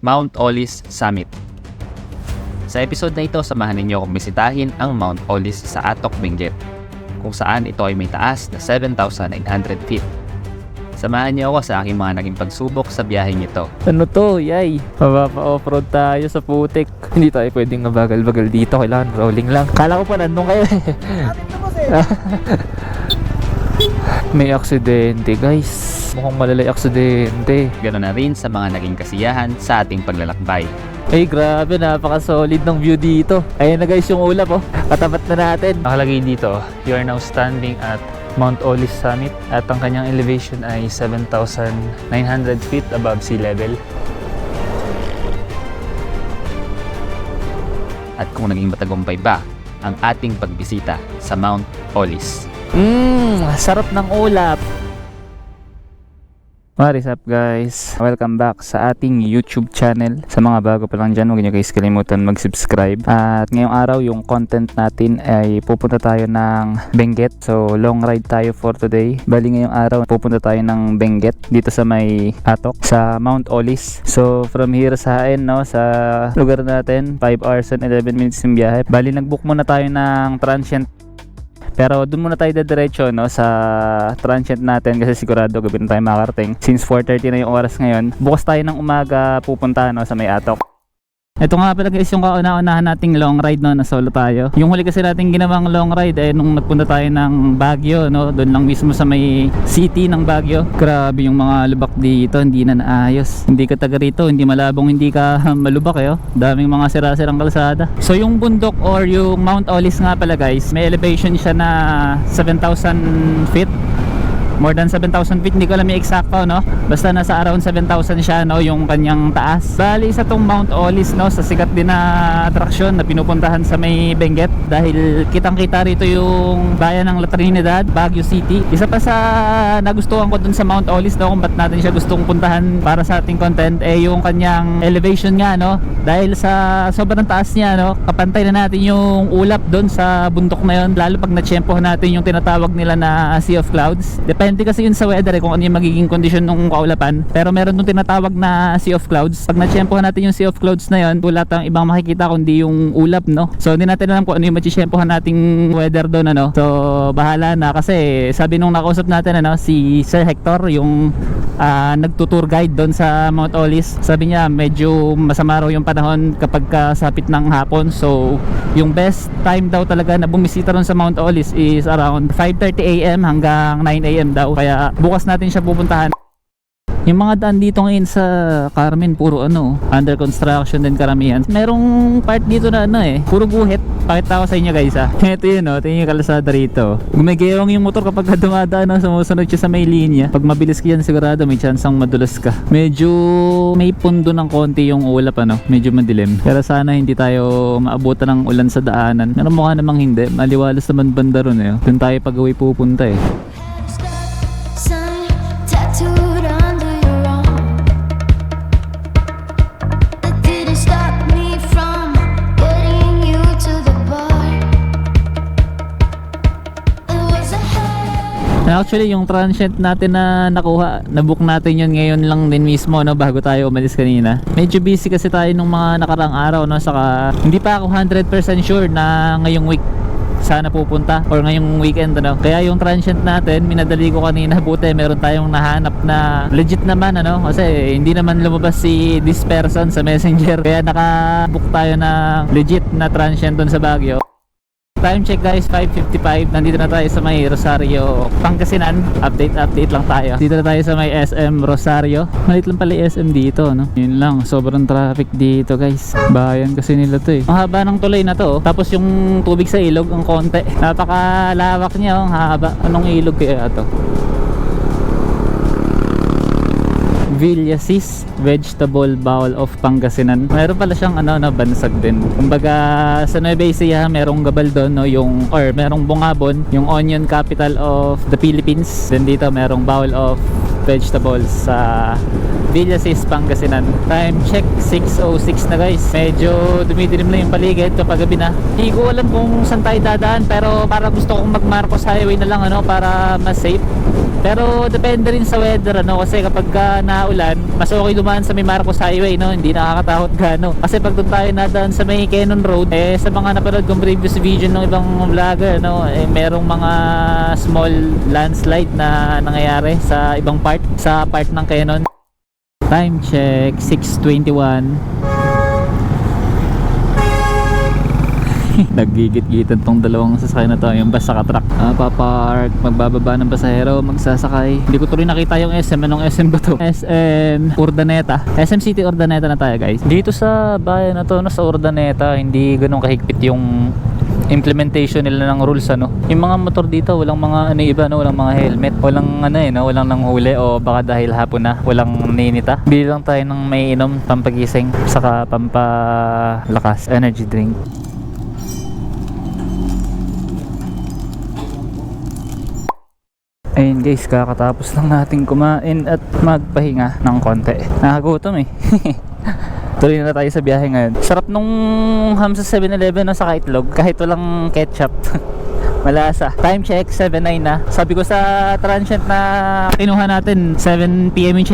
Mount Olis Summit. Sa episode na ito, samahan ninyo akong bisitahin ang Mount Olis sa Atok, Benguet, kung saan ito ay may taas na 7,900 feet. Samahan niyo ako sa aking mga naging pagsubok sa biyaheng ito. Ano to, yay? Mapapa-offroad tayo sa putik. Hindi tayo pwedeng mabagal-bagal dito. Kailangan rolling lang. Kala ko pa nandun kayo May aksidente, guys. Mukhang malalay aksidente. Ganoon na rin sa mga naging kasiyahan sa ating paglalakbay. Ay, grabe, napaka-solid ng view dito. Ayan na guys yung ulap, oh. Katapat na natin. Nakalagay dito, you are now standing at Mount Olis Summit at ang kanyang elevation ay 7,900 feet above sea level. At kung naging matagumpay ba ang ating pagbisita sa Mount Olis. Sarap ng ulap. What is up, guys? Welcome back sa ating YouTube channel. Sa mga bago pa lang dyan, huwag nyo guys kalimutan mag-subscribe. At ngayong araw, yung content natin ay pupunta tayo ng Benguet. So, long ride tayo for today. Bali ngayong araw, pupunta tayo ng Benguet dito sa may Atok, sa Mount Olis. So, from here sa sa lugar natin, 5 hours and 11 minutes yung biyahe. Bali, nag-book muna tayo ng transient. Pero doon muna tayo diretso sa transient natin kasi sigurado gabi na tayo makarating. Since 4:30 na yung oras ngayon, bukas tayo ng umaga pupunta sa may Atok. Ito nga pala guys yung kauna-unahan nating long ride na solo tayo. Yung huli kasi nating ginawang long ride nung nagpunta tayo ng Baguio, doon lang mismo sa may city ng Baguio. Grabe yung mga lubak dito, hindi na naayos. Hindi ka taga rito, hindi malabong, hindi ka malubak daming mga sira-sirang kalsada. So yung bundok or yung Mount Olis nga pala guys, may elevation siya na 7,000 feet. More than 7,000 feet, hindi ko alam yung eksakto, basta nasa around 7,000 siya, yung kanyang taas. Bali, isa tong Mount Olis, sa sikat din na atraksyon na pinupuntahan sa may Benguet. Dahil kitang-kita rito yung bayan ng La Trinidad, Baguio City. Isa pa sa nagustuhan ko dun sa Mount Olis, kung ba't natin siya gustong puntahan para sa ating content, yung kanyang elevation nga, dahil sa sobrang taas niya, kapantay na natin yung ulap dun sa bundok na yun, lalo pag natsyempohan natin yung tinatawag nila na Sea of Clouds. Depende kasi yun sa weather kung ano yung magiging kondisyon ng kaulapan. Pero meron nung tinatawag na Sea of Clouds. Pag natsyempohan natin yung Sea of Clouds na yun, wala tayong ibang makikita kundi yung ulap, So hindi natin alam kung ano yung matsyempohan nating weather doon, So bahala na kasi sabi nung nakausap natin si Sir Hector, yung nagtutour guide doon sa Mount Olis, sabi niya medyo masama raw yung panahon kapag kasapit ng hapon. So yung best time daw talaga na bumisita ron sa Mount Olis is around 5:30 AM hanggang 9 AM daw. Kaya bukas natin siya pupuntahan. Yung mga daan dito ngayon sa Carmen, puro under construction din karamihan. Merong part dito na puro guhit. Pakita ko sa inyo guys Ito yun ito yung kalsada rito. Gumagewang yung motor kapag dumadaan sumusunod siya sa may linya. Pag mabilis ka yan sigurado may chance ang madulas ka. Medyo may pundo ng konti yung ulap medyo madilim. Pero sana hindi tayo maabutan ng ulan sa daanan. Pero mukha namang hindi. Maliwalas naman banda ron Doon tayo pag-uwi pupunta Actually, yung transient natin na nakuha, nabook natin yun ngayon lang din mismo, bago tayo umalis kanina. Medyo busy kasi tayo nung mga nakarang araw, saka hindi pa ako 100% sure na ngayong week sana pupunta or ngayong weekend, Kaya yung transient natin, minadali ko kanina, buti meron tayong nahanap na legit naman, Kasi hindi naman lumabas si this person sa messenger. Kaya nakabook tayo ng legit na transient dun sa Baguio. Time check guys, 5:55. Nandito na tayo sa may Rosario, Pangasinan. Update lang tayo. Dito na tayo sa may SM Rosario. Malit lang pala yung SM dito, Yun lang, sobrang traffic dito guys. Bayan kasi nila to Ang haba ng tulay na to Tapos yung tubig sa ilog, ang konti. Napakalawak niya, ang haba. Anong ilog kaya to? Villasis Vegetable Bowl of Pangasinan. Meron pala siyang bansag din. Kumbaga sa Nueva Ecija merong Gabaldon, merong Bungabon, yung onion capital of the Philippines. Then dito merong bowl of vegetables sa Villasis, Pangasinan. Time check 6:06 na guys. Medyo dumidilim na yung paligid kapag gabi na. Hindi ko alam kung saan tayo dadaan, pero para gusto kong mag Marcos Highway na lang para mas safe. Pero depende rin sa weather kasi kapag naulan, mas okay dumaan sa may Marcos Highway, hindi nakakatakot gaano. Kasi pag doon tayo nadaan sa may Cannon Road, sa mga napanood kong previous video ng ibang vlogger, merong mga small landslide na nangyayari sa ibang part, sa part ng Cannon. Time check 6:21. Naggigit-gitan tong dalawang sasakyan na to, yung bus saka truck. Papark, magbababa ng pasahero, magsasakay. Hindi ko tuloy nakita yung SM. Anong SM ba to? SM Urdaneta. SM City Urdaneta na tayo guys. Dito sa bayan na to, sa Urdaneta, hindi ganun kahigpit yung implementation nila ng rules Yung mga motor dito, walang mga iba walang mga helmet, walang walang nanghuli, o baka dahil hapon na, walang naninita. Bili lang tayo ng may inom, pampagising, saka pampalakas, energy drink. Ayun guys, kakatapos lang natin kumain at magpahinga ng konti. Nakagutom Tuloy na tayo sa biyahe ngayon. Sarap nung ham sa 7-Eleven sa itlog, kahit walang ketchup. Malasa. Time check 7:09 na. Sabi ko sa transient na kinuha natin 7 PM yung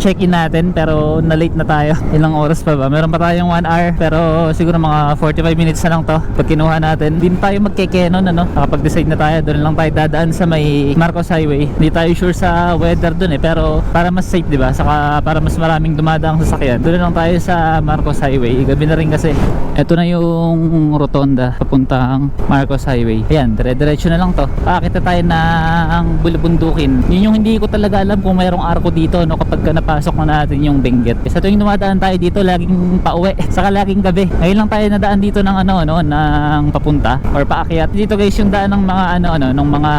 check-in natin, pero na-late na tayo. Ilang oras pa ba? Meron pa tayong 1 hour, pero siguro mga 45 minutes na lang to pag kinuha natin. Hindi na tayo magkekenon nakapag-decide na tayo. Doon lang tayo dadaan sa may Marcos Highway. Hindi tayo sure sa weather doon pero para mas safe, diba? Saka para mas maraming dumadaang sasakyan, doon lang tayo sa Marcos Highway. Gabi na rin kasi. Ito na yung rotonda papuntang Marcos Highway. Ayan, diretso na lang to. Pakita tayo ng bulubundukin. Yun yung hindi ko talaga alam kung mayroong arko dito kapag napasok na natin yung Benguet. Sa tuwing dumadaan tayo dito, laging pauwi, saka laging gabi. Ngayon lang tayo nadaan dito ng ng papunta or paakyat. Dito guys yung daan ng mga ng mga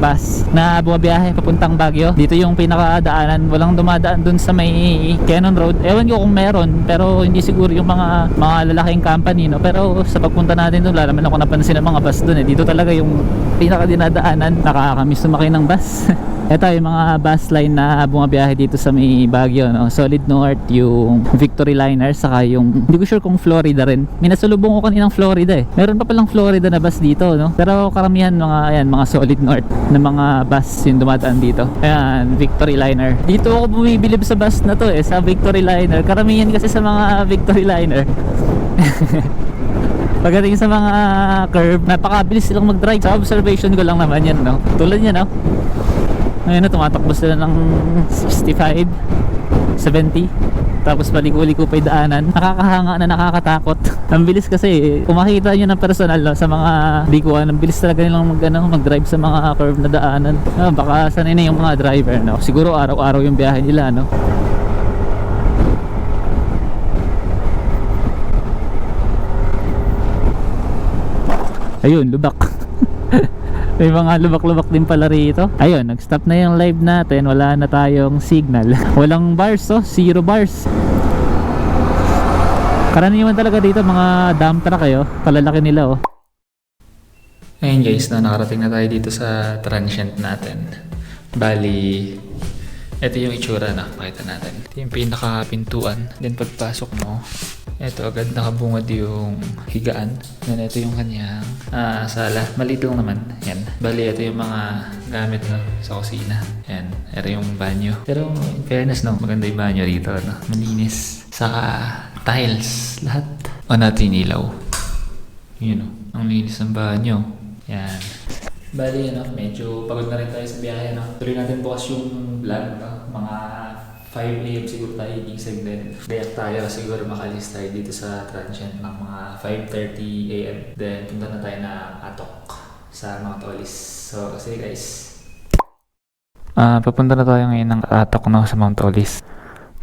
bus na bumabiyahe papuntang Baguio. Dito yung pinakadaanan. Walang dumadaan dun sa may Cannon Road. Ewan ko kung meron, pero hindi siguro yung mga lalaking company pero sa pagpunta natin dun, lalaman ako napansin ng mga bus dun Dito talaga yung pinakadinadaanan. Nakakamiss sumakay ng bus. Ito yung mga bus line na bumabiyahe dito sa may Baguio Solid North, yung Victory Liner, saka yung hindi ko sure kung Florida rin. May nasalubong ko kaninang Florida Meron pa palang Florida na bus dito pero karamihan mga Solid North na mga bus yung dumadaan dito. Ayan, Victory Liner. Dito ako bumibilib sa bus na to sa Victory Liner. Karamihan kasi sa mga Victory Liner pagdating sa mga curve, napakabilis silang mag-drive. Sa observation ko lang naman yan tulad yan ngayon tumatakbo sila ng 65, 70, tapos paliko-liko pa yung daanan. Nakakahanga na nakakatakot. Ang bilis kasi kung makita nyo ng personal sa mga bikuan, ang bilis talaga nilang mag-drive sa mga curve na daanan. Baka sanay na yung mga driver siguro araw-araw yung biyahe nila Ayun, lubak. May mga lubak-lubak din pala rito. Ayun, nag-stop na yung live natin. Wala na tayong signal. Walang bars 0 bars. Karaniwan talaga dito mga dump truck kalalaki nila Ayun guys, nakarating na tayo dito sa transient natin. Bali, ito yung itsura pakita natin. Ito yung pinaka-pintuan. Then pagpasok mo, ito agad nakabungad yung higaan. Then ito yung kanyang sala. Maliit lang naman. Yan. Bali, ito yung mga gamit sa kusina. Yan. Ito yung banyo. Pero in fairness maganda yung banyo dito. Malinis. Saka tiles. Lahat. Natin ilaw. Yun ang linis ng banyo. Yan. Bali, medyo pagod na rin tayo sa biyahe. Tuloy natin bukas yung vlog. Mga 5 AM siguro tayo igising din. Gayak tayo, siguro makalis tayo dito sa transient ng mga 5:30 AM. Then punta na tayo na Atok sa Mount Olis. So kasi guys, papunta na tayo ngayon ng Atok sa Mount Olis.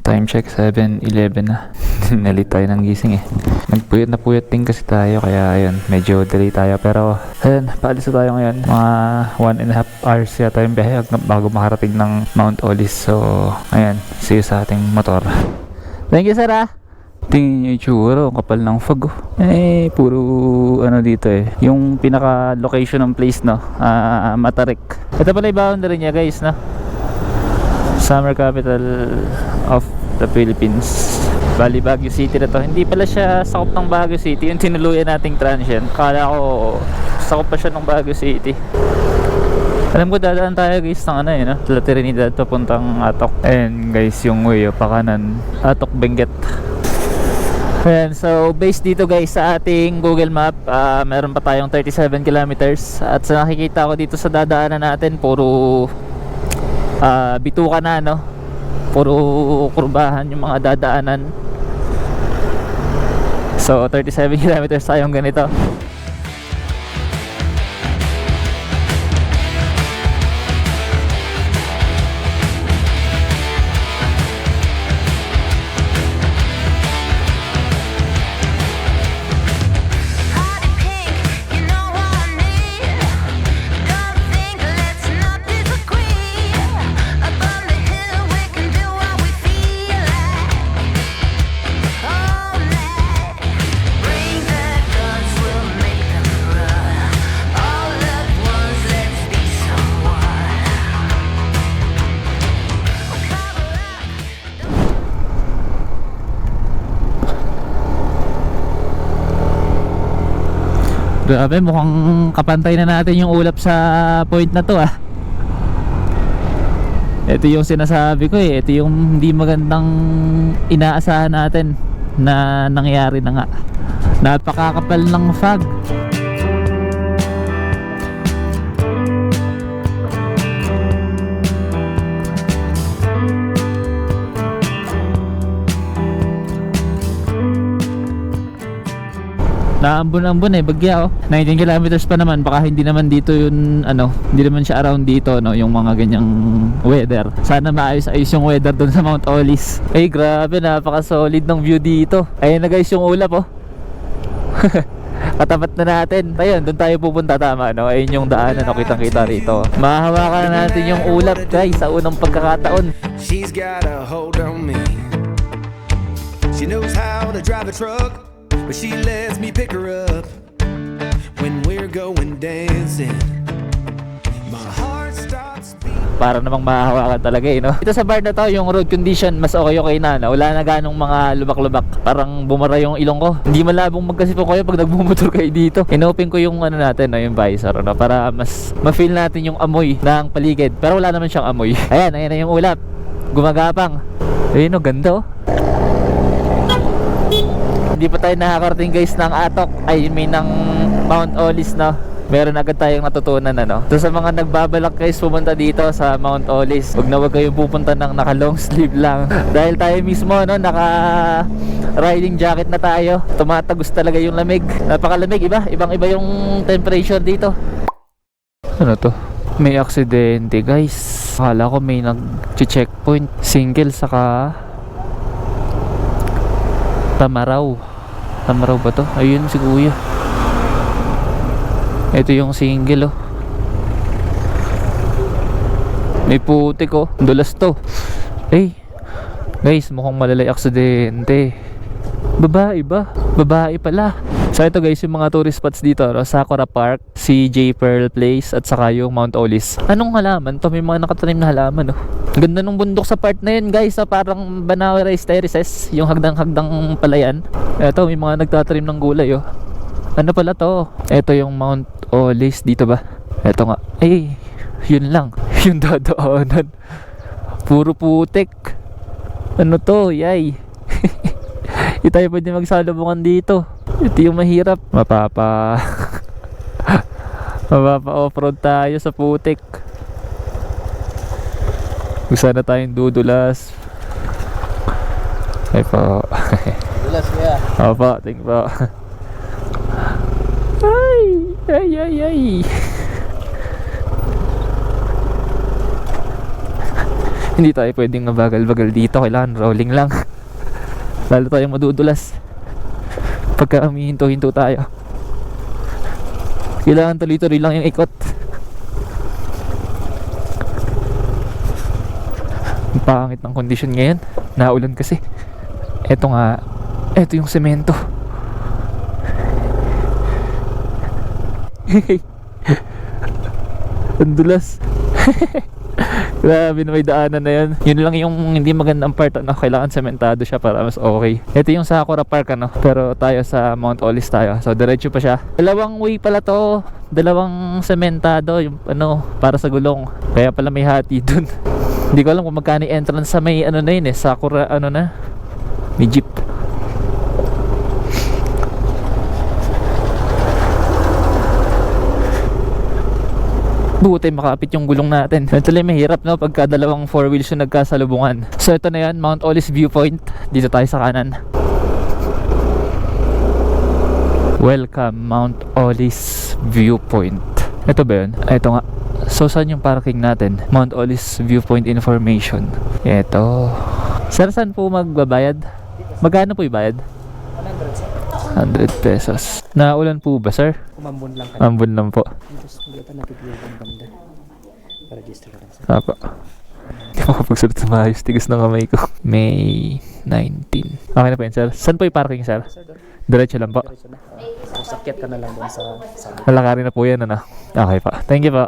Time check 7:11 na. Nalit tayo ng gising Nagpuyat na puyat din kasi tayo, kaya ayun, medyo delay tayo. Pero ayun, paalis na tayo ngayon. Mga 1.5 hours yata yung biyahe bago makarating ng Mount Olis. So ayun, see you sa ating motor. Thank you sir Tingin nyo yung tsura, kapal ng fog puro dito yung pinaka location ng place Matarik. Ito pala yung boundary niya guys Summer capital of the Philippines. Bali, Baguio City na to. Hindi pala siya sakop ng Baguio City. Yung tinuluyan nating transient, kala ko sakop pa siya ng Baguio City. Alam ko dadaan tayo guys ng ano yun, La Trinidad papuntang Atok. And guys, yung way pakanan, Atok Benguet. Ayan, so based dito guys sa ating Google Map, meron pa tayong 37 kilometers. At sa nakikita ko dito sa dadaanan natin, puro bituka na, no? Puro kurbahan yung mga dadaanan. So 37 kilometers tayong ganito. Grabe, mukhang kapantay na natin yung ulap sa point na to, ah. Ito yung sinasabi ko eh. Ito yung hindi magandang inaasahan natin na nangyari na nga. Napakakapal ng fog. Naambon-ambon eh, bagya oh. 19 kilometers pa naman, baka hindi naman dito yun, ano, hindi naman siya around dito, no, yung mga ganyang weather. Sana maayos-ayos yung weather dun sa Mount Olis. Ay, grabe, napaka-solid ng view dito. Ayun na guys yung ulap oh. Katapat na natin. Ayun, dun tayo pupunta, tama, no? Ayun yung daanan, no, kitang-kita rito. Mahahawakan na natin yung ulap guys sa unang pagkakataon. She's got a hold on me. She knows how to drive a truck, but she lets me pick her up when we're going dancing. My heart stops beating. Para namang mahahawakan talaga eh, no? Ito sa bar na to, yung road condition mas okay na, no? Wala na ganong mga lubak-lubak. Parang bumara yung ilong ko. Hindi malabong magkasipon kayo pag nagbumotor kayo dito. Inopen ko yung ano natin, no? Yung visor, no? Para mas ma-feel natin yung amoy ng paligid. Pero wala naman siyang amoy. Ayan na yung ulap. Gumagapang. Ayun, no? Ganda, oh. Hindi pa tayo nakakarating guys ng Atok, I mean ng Mount Olis, no? Meron agad tayong natutunan, ano? So sa mga nagbabalak guys pumunta dito sa Mount Olis, wag na wag kayong pupunta ng naka long sleeve lang. Dahil tayo mismo, no, naka riding jacket na tayo. Tumatagos talaga yung lamig. Napakalamig, ibang iba yung temperature dito. Ano to? May aksidente guys. Akala ko may nag-checkpoint. Single saka Tamaraw ba to? Ayun si kuya. Ito yung single oh. May putik oh. Dulas to. Eh guys, mukhang malalay aksidente. Babae ba? Babae pala. So ito guys, yung mga tourist spots dito, no? Sakura Park, CJ Pearl Place, at saka yung Mount Olis. Anong halaman to? May mga nakatanim na halaman oh. Ganda ng bundok sa part na yun guys, parang Banawe Rice Terraces, yung hagdang-hagdang palayan. Ito, may mga nagtatanim ng gulay oh. Ano pala to? Ito yung Mount Olis, dito ba? Ito nga. Eh, yun lang. Yung dadaanan. Puro putik. Ano to? Yay. Hindi tayo pwede magsalubungan dito. Ito yung mahirap. Mapapa off-road tayo sa putik. Gusto na tayong dudulas. Ay po. Dulas kaya. Opo, thank po. Ay. Hindi tayo pwedeng mabagal-bagal dito. Kailangan rolling lang. Lalo tayong madudulas pagka humihinto-hinto tayo. Kailangan tuloy-tuloy lang yung ikot. Ang pangit ng kondisyon ngayon. Naulan kasi. Eto nga, eto yung semento. Ang dulas. Grabe na may daanan na yun. Yun lang yung hindi magandang part, ano, kailangan sementado siya para mas okay. Ito yung Sakura Park, ano, pero tayo sa Mount Olis tayo. So diretso pa siya. Dalawang way pala to. Dalawang sementado yung ano, para sa gulong. Kaya pala may hati dun. Hindi ko alam kung magkano yung entrance sa may ano na yun Sakura ano na. May jeep. Buti makapit yung gulong natin. Actually mahirap, no, pagka dalawang four wheels yung nagkasalubungan. So ito na yan, Mount Olis Viewpoint. Dito tayo sa kanan. Welcome Mount Olis Viewpoint. Ito ba yun? Ito nga. So saan yung parking natin? Mount Olis Viewpoint Information. Ito. Sir, saan po magbabayad? Magkano po ibayad? 100 pesos. Naulan po ba, sir? Umambon lang kayo. Ambon lang po. Hindi pa napipili ang banda. Para-register ka lang sa... Apa. Hindi mo kapagsulat sa maayos. Tigas ng kamay ko. May 19. Okay na po yun, sir. Saan po yung parking, sir? Diretso lang po. Diretso na. So, sakit ka na lang doon sa sabi. Lalakarin na po yan, ano? Okay pa. Thank you pa.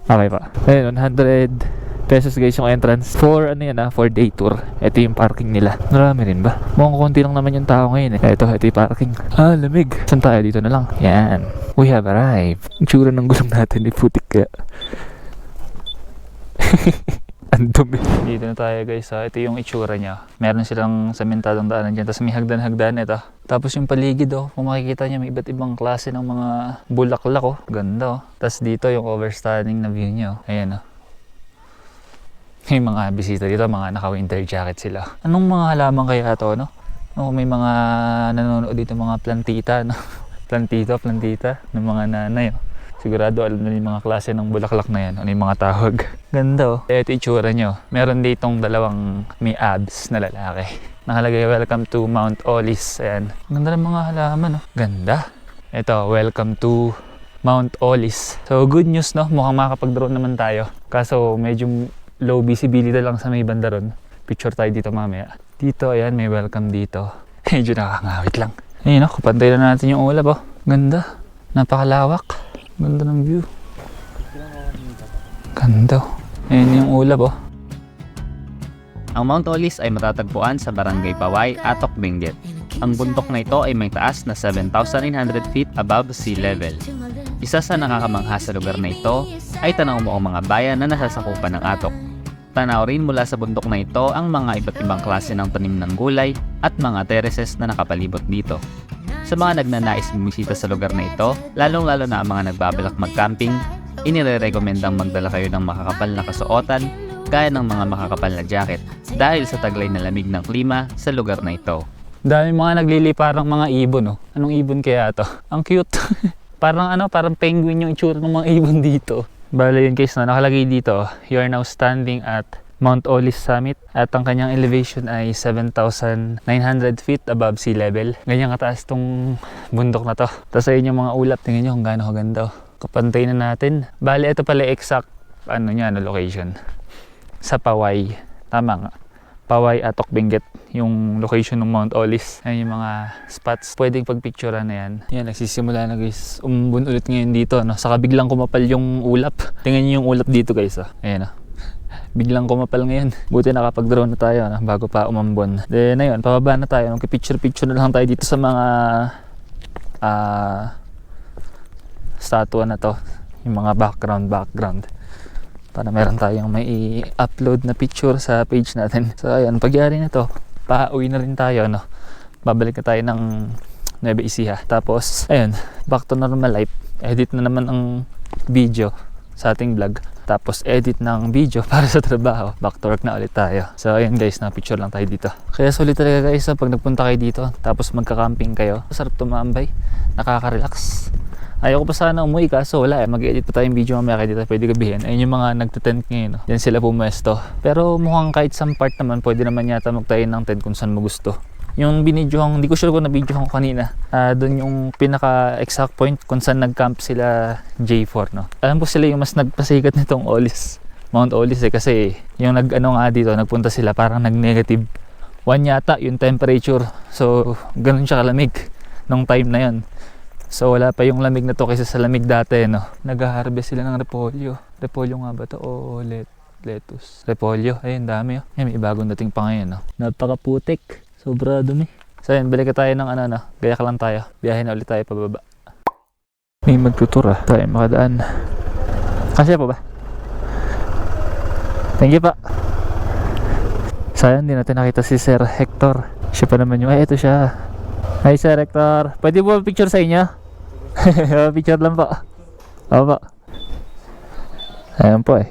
Okay pa. Ayun, 100 pesos guys yung entrance. For ano yan, for day tour. Ito yung parking nila. Marami rin ba? Mukhang konti lang naman yung tao ngayon Ito yung parking. Lamig. Saan tayo? Dito na lang. Yan. We have arrived. Ang tsura ng gulong natin, putik kaya. Ang dumi. Dito na tayo guys. Ito yung itsura niya. Meron silang sementadong daanan dyan. Tapos may hagdan-hagdan ito. Tapos yung paligid kung makikita niya may iba't ibang klase ng mga bulaklak Ganda Tapos dito yung overstanding na view niya Ayan May mga bisita dito, mga naka-winter jacket sila. Anong mga halaman kaya ito, no? May mga nanonood dito, mga plantita, no? plantita ng mga nanay. Sigurado alam na yung mga klase ng bulaklak na yan. Ano yung mga tawag. Ganda Ito itsura nyo. Meron ditong dalawang may abs na lalaki. Nakalagay, welcome to Mount Olis. Ayan. Ganda ng mga halaman, Ganda. Ito, welcome to Mount Olis. So, good news, no? Mukhang makakapag-drone naman tayo. Kaso, medyo low visibility lang sa may banda ron. Picture tayo dito mamaya. Dito, ayan, may welcome dito. Medyo nakakangawit lang. Ayun, kapantay na natin yung ulap, Ganda. Napakalawak. Ganda ng view. Ganda. Ayun yung ulap, Ang Mount Olis ay matatagpuan sa Barangay Paway, Atok, Benguet. Ang bundok na ito ay may taas na 7,900 feet above sea level. Isa sa nakakamangha sa lugar na ito ay tanaw mo ang mga bayan na nasasakupan ng Atok. Tanaw rin mula sa bundok na ito ang mga iba't ibang klase ng tanim ng gulay at mga terraces na nakapalibot dito. Sa mga nagnanais bumisita sa lugar na ito, lalong-lalo na ang mga nagbabalak mag-camping, inirerekomendang magdala kayo ng makakapal na kasuotan gaya ng mga makakapal na jacket dahil sa taglay na lamig ng klima sa lugar na ito. Dami mga nagliliparang mga ibon, Anong ibon kaya to? Ang cute. parang penguin yung itsura ng mga ibon dito. Bale yun guys, nakalagay dito, you are now standing at Mount Olis Summit at ang kanyang elevation ay 7,900 feet above sea level. Ganyan kataas tong bundok na to. Tapos ayun yung mga ulap, tingnan nyo kung gaano kaganda. Kapantay na natin. Bale ito pala exact location. Sa Paway. Tama nga. Paway, Atok, Benguet, yung location ng Mount Olis. Ayan yung mga spots. Pwedeng pagpicturean na yan. Yan, nagsisimula na guys. Umumbon ulit ngayon dito. Saka biglang kumapal yung ulap. Tingnan nyo yung ulap dito guys. Ayan biglang kumapal ngayon. Buti nakapag-drone na tayo bago pa umambon. Then ayun, pababa na tayo. Picture na lang tayo dito sa mga statua na to. Yung mga background. Para meron tayong may i-upload na picture sa page natin. So ayun, pagyari na to, pauwi na rin tayo, babalik na tayo ng Nueva Ecija. Tapos ayun, back to normal life. Edit na naman ang video sa ating vlog. Tapos edit ng video para sa trabaho. Back to work na ulit tayo. So ayun guys, na-picture lang tayo dito. Kaya sulit talaga guys, pag nagpunta kayo dito, tapos magka-camping kayo, sarap tumambay, nakaka-relax. Ayaw ko pa sana umuwi kaso wala mag-edit pa tayong video mamaya kaya dito pwede gabihin. Ayun yung mga nagte-tent ngayon. Yan sila pumuesto. Pero mukhang kahit some part naman pwede naman yata magtayo ng tent kung saan mo gusto. Yung binidyohan, hindi ko sure kung na-videohan ko kanina. Doon yung pinaka-exact point kung saan nag-camp sila J4. Alam ko sila yung mas nagpasikat nitong Olis. Mount Olis kasi yung dito, nagpunta sila parang nag-negative 1 yata yung temperature. So ganun siya kalamig nung time na yun. So wala pa yung lamig na to kaysa sa lamig dati Nag-harvest sila ng repolyo. Repolyo nga ba to? O ulit? lettuce, repolyo. Ayun, dami oh. Ay, may bagong dating pa ngayon oh. Napakaputik. Sobra dumi. So yun, balik tayo ng ano. Gayak lang tayo. Biyahe na ulit tayo pababa. May magtutur ah. Tayo makadaan. Kasya po ba? Thank you pa. Sayang, hindi natin nakita si Sir Hector. Siya pa naman yung, ay ito siya. Hi Sir Hector. Pwede po picture sa inyo? Picture lang po. Opo. Ayan po eh.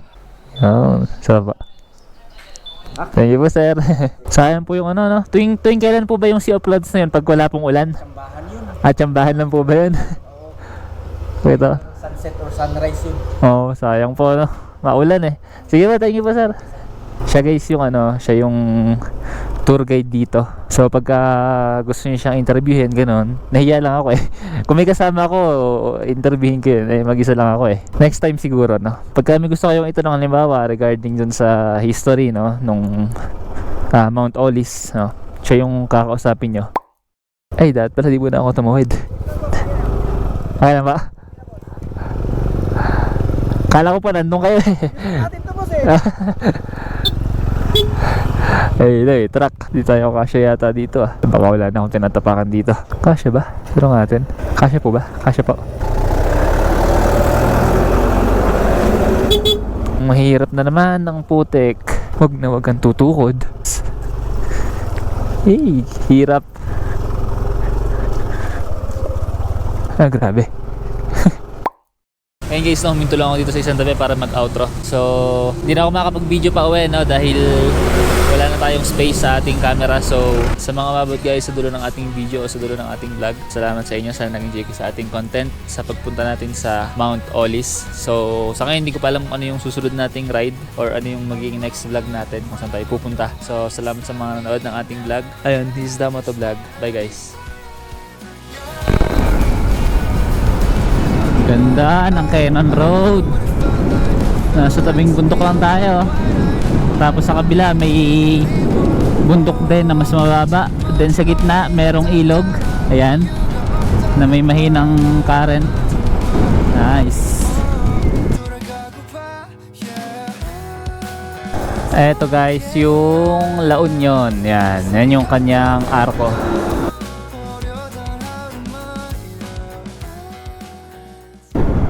Oh, sarap po. Thank you po sir. Sayang po yung ano no. Tuwing kailan po ba yung sea of clouds na yun pag wala pong ulan? Tsambahan yun. Tsambahan lang po ba yun? Ito. Sunset or sunrise yun. Oo, sayang po no. Maulan eh. Sige po, thank you po sir. Siya guys yung ano, siya yung tour guide dito. So pagka gusto niyo siyang interviewin ganun, nahiya lang ako eh. Kung may kasama ako, interviewin ko yun. Eh, mag-isa lang ako eh. Next time siguro no. Pagka may gusto kayong ito ng halimbawa regarding dun sa history no, nung Mount Olis no. Siya yung kakausapin nyo. Ay, dahil pala di mo na ako tumawid. Kaya na ba? Kala ko pa nandun kayo eh. Atin to boss eh. Ay, truck. Di tayo kasya yata dito ah. Baka wala na akong tinatapakan dito. Kasya ba? Pero natin. Kasya po ba? Kasya po. Mahirap na naman ng putik. Huwag na huwag kang tutukod. Hey, hirap. Grabe. Ayun guys, huminto lang ako dito sa isang tabi para mag-outro. So, hindi na ako makapag-video pa uwi, no? Dahil wala na tayong space sa ating camera. So, sa mga mabot guys, sa dulo ng ating video o sa dulo ng ating vlog, salamat sa inyo. Sana naging JK sa ating content sa pagpunta natin sa Mount Olis. So, sa ngayon, hindi ko pa alam kung ano yung susunod nating ride or ano yung magiging next vlog natin kung saan tayo pupunta. So, salamat sa mga nanonood ng ating vlog. Ayun, this is the Moto Vlog. Bye guys. Ganda ng Cannon Road. Nasa tabing bundok lang tayo. Tapos sa kabila may bundok din na mas mababa. Then sa gitna merong ilog. Ayan. Na may mahinang current. Nice. Eto guys, yung La Union. Yan. Yan yung kanyang arko.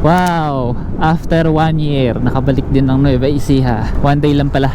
Wow! After 1 year, nakabalik din ng Nueva Ecija. 1 day lang pala.